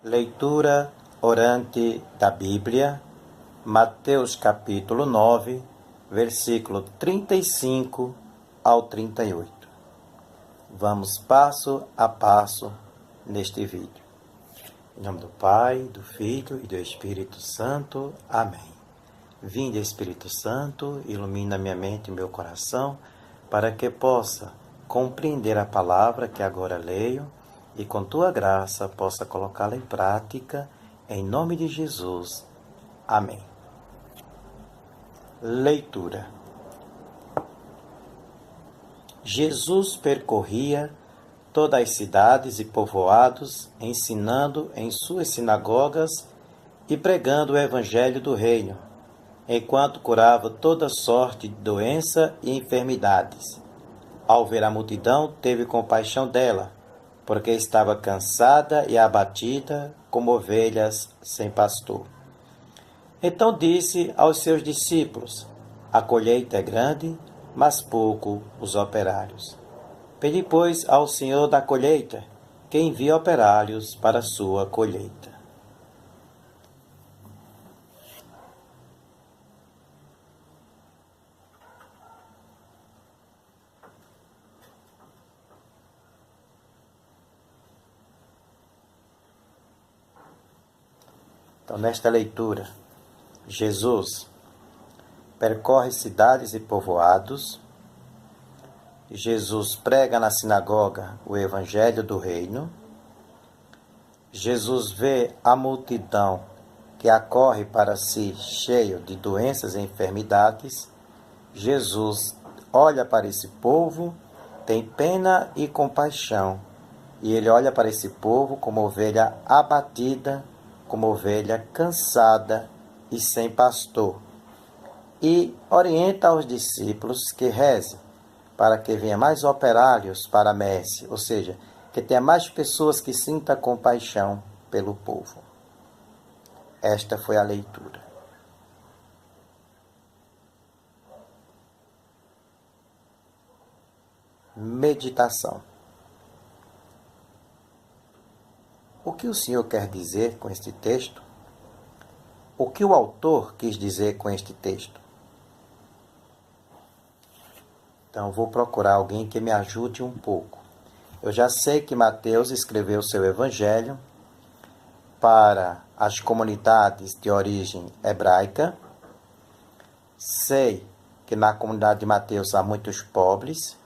Leitura orante da Bíblia, Mateus capítulo 9, versículo 35 ao 38. Vamos passo a passo neste vídeo. Em nome do Pai, do Filho e do Espírito Santo. Amém. Vinde, Espírito Santo, ilumina minha mente e meu coração, para que possa compreender a palavra que agora leio e com tua graça possa colocá-la em prática, em nome de Jesus. Amém. Leitura. Jesus percorria todas as cidades e povoados, ensinando em suas sinagogas e pregando o evangelho do reino, enquanto curava toda sorte de doença e enfermidades. Ao ver a multidão, teve compaixão dela, porque estava cansada e abatida, como ovelhas sem pastor. Então disse aos seus discípulos: a colheita é grande, mas pouco os operários. Pedi, pois, ao Senhor da colheita que envie operários para a sua colheita. Então, nesta leitura, Jesus percorre cidades e povoados, Jesus prega na sinagoga o evangelho do reino, Jesus vê a multidão que acorre para si cheio de doenças e enfermidades, Jesus olha para esse povo, tem pena e compaixão, e ele olha para esse povo como ovelha abatida, como ovelha cansada e sem pastor, e orienta aos discípulos que rezem para que venha mais operários para a messe, ou seja, que tenha mais pessoas que sintam compaixão pelo povo. Esta foi a leitura. Meditação. O que o Senhor quer dizer com este texto? O que o autor quis dizer com este texto? Então, vou procurar alguém que me ajude um pouco. Eu já sei que Mateus escreveu seu evangelho para as comunidades de origem hebraica. Sei que na comunidade de Mateus há muitos pobres.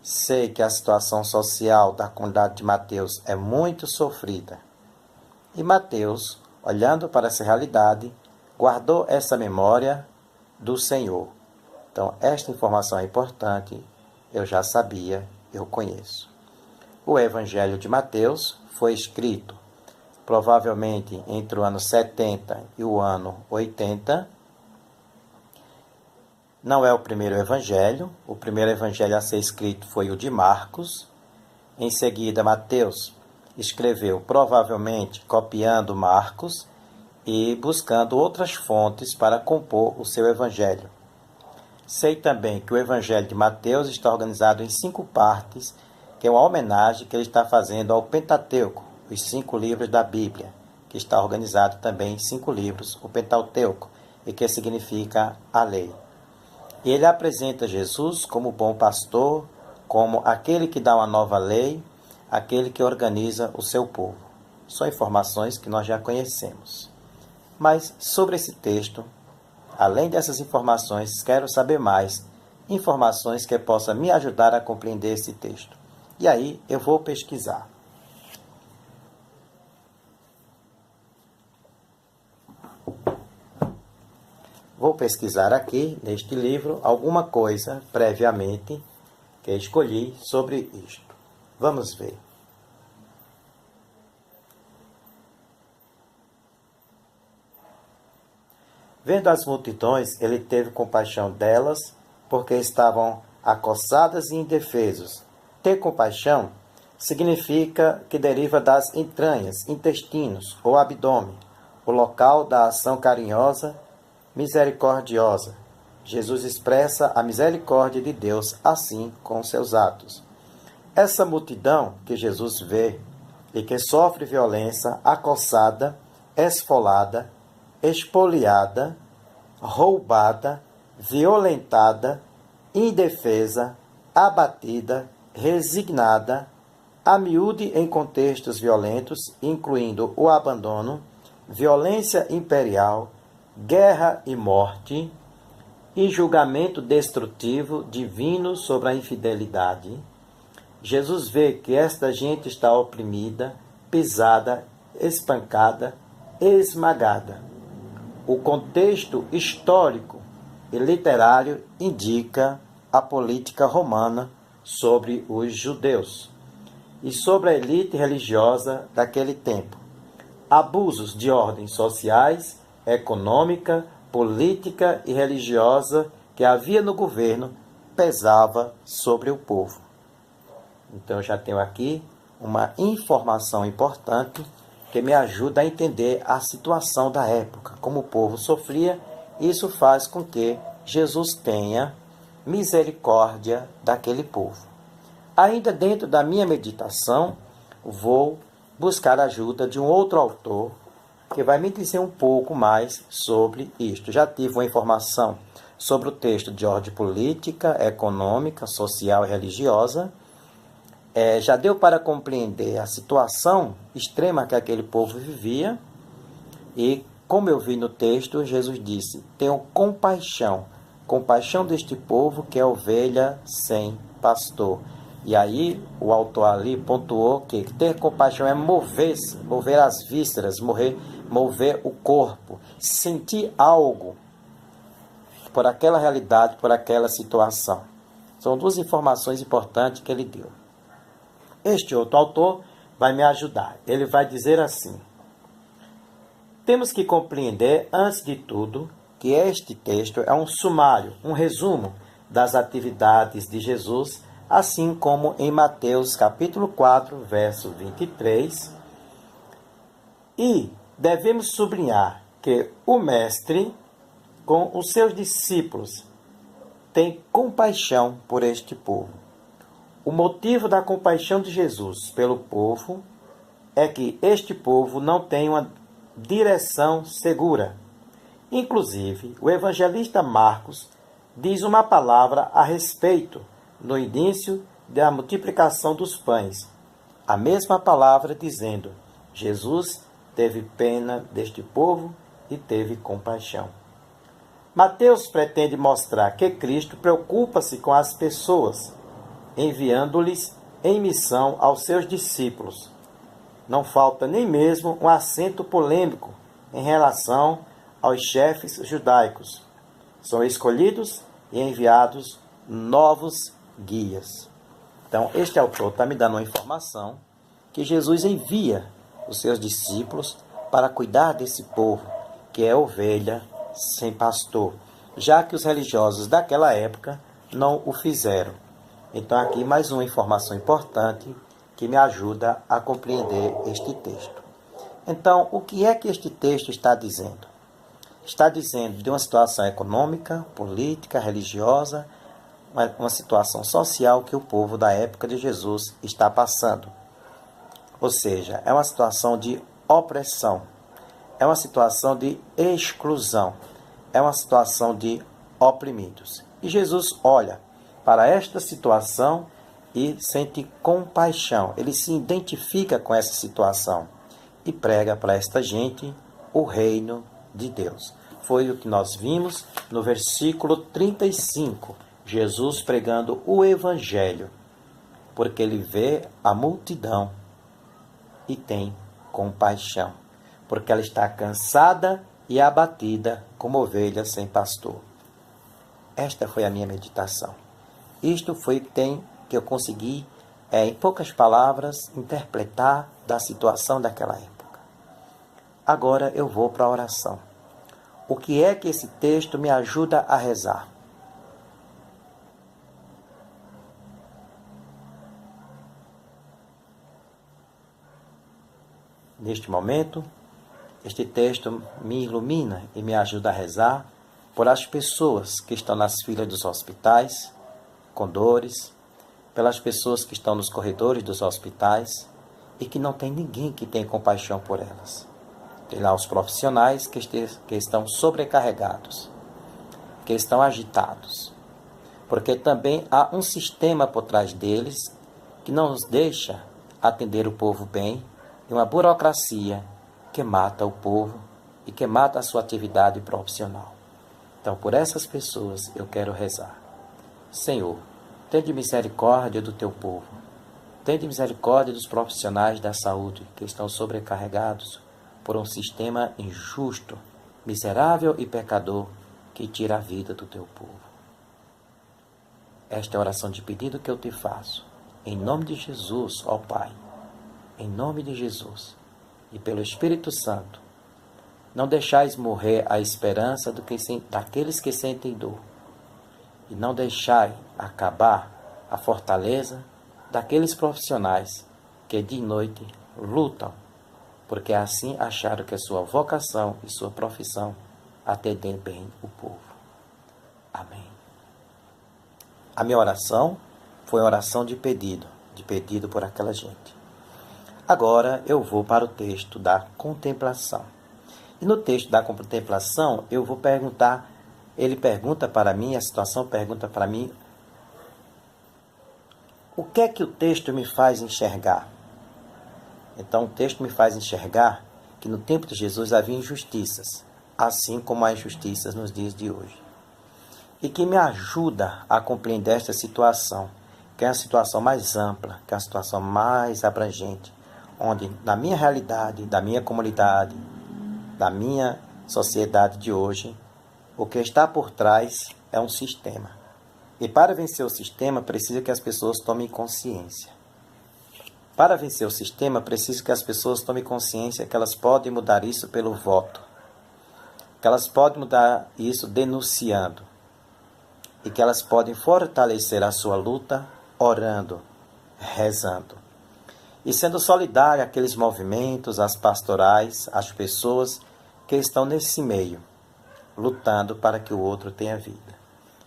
Sei que a situação social da comunidade de Mateus é muito sofrida. E Mateus, olhando para essa realidade, guardou essa memória do Senhor. Então, esta informação é importante, eu já sabia, eu conheço. O Evangelho de Mateus foi escrito provavelmente entre o ano 70 e o ano 80. Não é o primeiro evangelho. O primeiro evangelho a ser escrito foi o de Marcos. Em seguida, Mateus escreveu, provavelmente copiando Marcos e buscando outras fontes para compor o seu evangelho. Sei também que o evangelho de Mateus está organizado em 5 partes, que é uma homenagem que ele está fazendo ao Pentateuco, os 5 livros da Bíblia, que está organizado também em 5 livros, o Pentateuco, e que significa a lei. E ele apresenta Jesus como bom pastor, como aquele que dá uma nova lei, aquele que organiza o seu povo. São informações que nós já conhecemos. Mas sobre esse texto, além dessas informações, quero saber mais informações que possam me ajudar a compreender esse texto. E aí eu vou pesquisar. Vou pesquisar aqui, neste livro, alguma coisa previamente que escolhi sobre isto. Vamos ver. Vendo as multidões, ele teve compaixão delas, porque estavam acossadas e indefesos. Ter compaixão significa que deriva das entranhas, intestinos ou abdômen, o local da ação carinhosa, misericordiosa. Jesus expressa a misericórdia de Deus assim com seus atos. Essa multidão que Jesus vê e que sofre violência, acossada, esfolada, expoliada, roubada, violentada, indefesa, abatida, resignada, a miúde em contextos violentos, incluindo o abandono, violência imperial, guerra e morte, e julgamento destrutivo divino sobre a infidelidade. Jesus vê que esta gente está oprimida, pisada, espancada, esmagada. O contexto histórico e literário indica a política romana sobre os judeus e sobre a elite religiosa daquele tempo. Abusos de ordens sociais, econômica, política e religiosa que havia no governo pesava sobre o povo. Então eu já tenho aqui uma informação importante que me ajuda a entender a situação da época, como o povo sofria. Isso faz com que Jesus tenha misericórdia daquele povo. Ainda dentro da minha meditação, vou buscar a ajuda de um outro autor que vai me dizer um pouco mais sobre isto. Já tive uma informação sobre o texto de ordem política, econômica, social e religiosa. Já deu para compreender a situação extrema que aquele povo vivia. E, como eu vi no texto, Jesus disse: tenho compaixão deste povo que é ovelha sem pastor. E aí o autor ali pontuou que ter compaixão é mover as vísceras, mover o corpo, sentir algo por aquela realidade, por aquela situação. São duas informações importantes que ele deu. Este outro autor vai me ajudar. Ele vai dizer assim: temos que compreender, antes de tudo, que este texto é um sumário, um resumo das atividades de Jesus, assim como em Mateus capítulo 4, verso 23. E devemos sublinhar que o Mestre, com os seus discípulos, tem compaixão por este povo. O motivo da compaixão de Jesus pelo povo é que este povo não tem uma direção segura. Inclusive, o evangelista Marcos diz uma palavra a respeito no início da multiplicação dos pães. A mesma palavra dizendo: Jesus teve pena deste povo e teve compaixão. Mateus pretende mostrar que Cristo preocupa-se com as pessoas, enviando-lhes em missão aos seus discípulos. Não falta nem mesmo um acento polêmico em relação aos chefes judaicos. São escolhidos e enviados novos guias. Então, este autor está me dando uma informação que Jesus envia os seus discípulos para cuidar desse povo, que é ovelha sem pastor, já que os religiosos daquela época não o fizeram. Então, aqui mais uma informação importante que me ajuda a compreender este texto. Então, o que é que este texto está dizendo? Está dizendo de uma situação econômica, política, religiosa, uma situação social que o povo da época de Jesus está passando. Ou seja, é uma situação de opressão, é uma situação de exclusão, é uma situação de oprimidos. E Jesus olha para esta situação e sente compaixão. Ele se identifica com essa situação e prega para esta gente o reino de Deus. Foi o que nós vimos no versículo 35. Jesus pregando o Evangelho, porque ele vê a multidão e tem compaixão, porque ela está cansada e abatida como ovelha sem pastor. Esta foi a minha meditação. Isto foi que eu consegui, em poucas palavras, interpretar da situação daquela época. Agora eu vou para a oração. O que é que esse texto me ajuda a rezar? Neste momento, este texto me ilumina e me ajuda a rezar por as pessoas que estão nas filas dos hospitais, com dores, pelas pessoas que estão nos corredores dos hospitais e que não tem ninguém que tenha compaixão por elas. Tem lá os profissionais que estão sobrecarregados, que estão agitados, porque também há um sistema por trás deles que não os deixa atender o povo bem, e uma burocracia que mata o povo e que mata a sua atividade profissional. Então, por essas pessoas eu quero rezar. Senhor, tende misericórdia do teu povo. Tende misericórdia dos profissionais da saúde que estão sobrecarregados por um sistema injusto, miserável e pecador que tira a vida do teu povo. Esta é a oração de pedido que eu te faço. Em nome de Jesus, ó Pai. Em nome de Jesus. E pelo Espírito Santo. Não deixais morrer a esperança daqueles que sentem dor. E não deixai acabar a fortaleza daqueles profissionais que de noite lutam, porque assim acharam que a sua vocação e sua profissão atendem bem o povo. Amém. A minha oração foi uma oração de pedido por aquela gente. Agora eu vou para o texto da contemplação. E no texto da contemplação eu vou perguntar, ele pergunta para mim, a situação pergunta para mim, o que é que o texto me faz enxergar? Então o texto me faz enxergar que no tempo de Jesus havia injustiças, assim como há injustiças nos dias de hoje. E que me ajuda a compreender esta situação, que é uma situação mais ampla, que é uma situação mais abrangente, onde na minha realidade, da minha comunidade, da minha sociedade de hoje, o que está por trás é um sistema. E para vencer o sistema, precisa que as pessoas tomem consciência. Para vencer o sistema, precisa que as pessoas tomem consciência que elas podem mudar isso pelo voto. Que elas podem mudar isso denunciando. E que elas podem fortalecer a sua luta orando, rezando. E sendo solidário àqueles movimentos, às pastorais, às pessoas que estão nesse meio, lutando para que o outro tenha vida.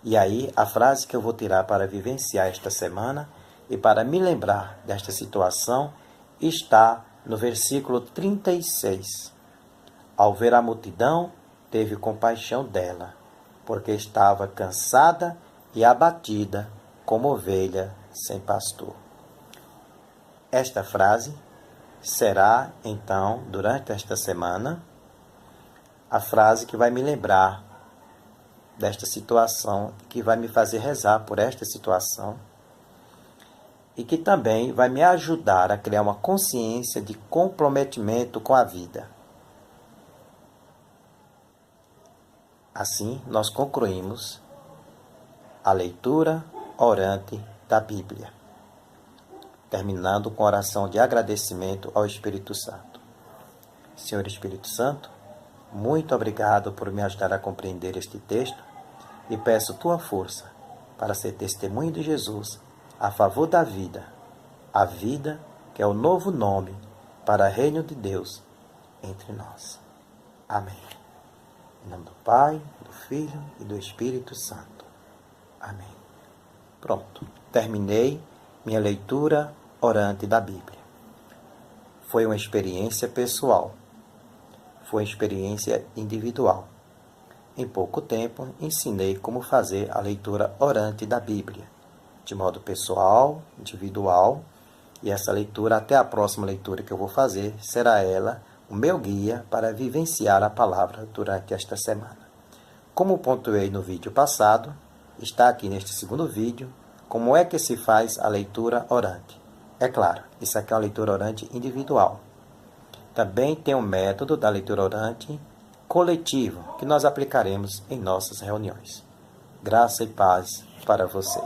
E aí, a frase que eu vou tirar para vivenciar esta semana e para me lembrar desta situação está no versículo 36. Ao ver a multidão, teve compaixão dela, porque estava cansada e abatida como ovelha sem pastor. Esta frase será, então, durante esta semana, a frase que vai me lembrar desta situação, que vai me fazer rezar por esta situação e que também vai me ajudar a criar uma consciência de comprometimento com a vida. Assim, nós concluímos a leitura orante da Bíblia, terminando com a oração de agradecimento ao Espírito Santo. Senhor Espírito Santo, muito obrigado por me ajudar a compreender este texto e peço tua força para ser testemunho de Jesus a favor da vida, a vida que é o novo nome para o reino de Deus entre nós. Amém. Em nome do Pai, do Filho e do Espírito Santo. Amém. Pronto, terminei minha leitura orante da Bíblia. Foi uma experiência pessoal. Foi uma experiência individual. Em pouco tempo, ensinei como fazer a leitura orante da Bíblia, de modo pessoal, individual, e essa leitura, até a próxima leitura que eu vou fazer, será ela o meu guia para vivenciar a palavra durante esta semana. Como pontuei no vídeo passado, está aqui neste segundo vídeo, como é que se faz a leitura orante. É claro, isso aqui é uma leitura orante individual. Também tem um método da leitura orante coletivo que nós aplicaremos em nossas reuniões. Graça e paz para você.